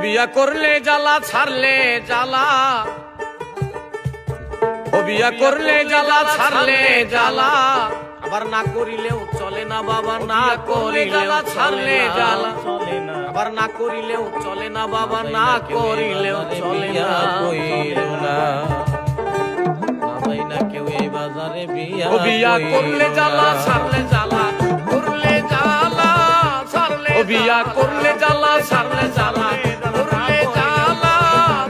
বিয়া করলে জ্বালা ছাড়লে জ্বালা, ও বিয়া করলে জ্বালা ছাড়লে জ্বালা, আবার না করিলেও চলে না বাবা, না করিলেও ছাড়লে জ্বালা চলে না, আবার না করিলেও চলে না বাবা, না করিলেও চলে না। কইরো না বাবাই না কেউ এই বাজারে বিয়া, ও বিয়া করলে জ্বালা ছাড়লে জ্বালা, করলে জ্বালা ছাড়লে, ও বিয়া করলে জ্বালা ছাড়লে জ্বালা, করলে জ্বালা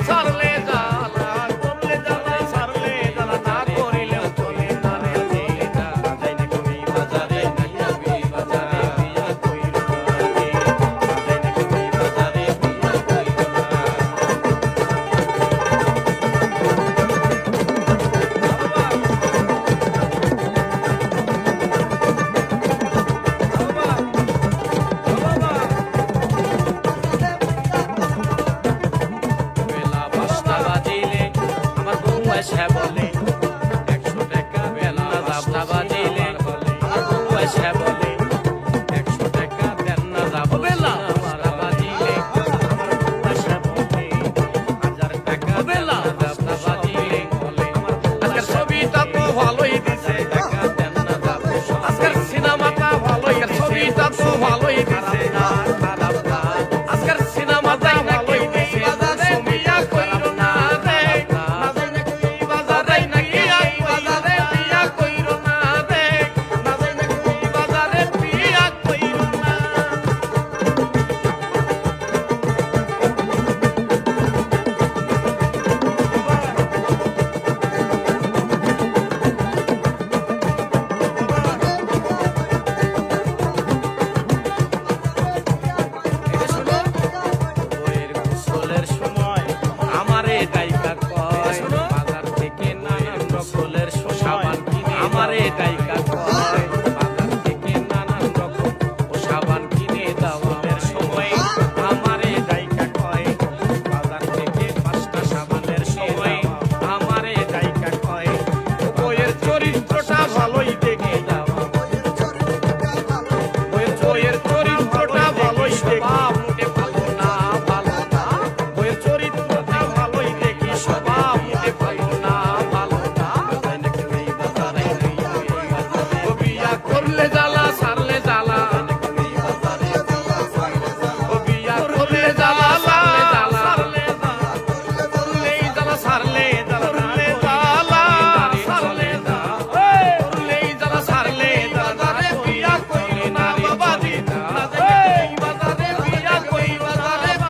ছাড়লে জ্বালা, করলে জ্বালা ছাড়লে জ্বালা, না করিলেও চলে না রে চলে না। যাই না কবি বাজারে বিয়া, কবি বাজারে বিয়া কইরো না রে, যাই না কবি বাজারে বিয়া কইরো না। বেলা ৫টা বাজিলে আমার বউ এসে বলে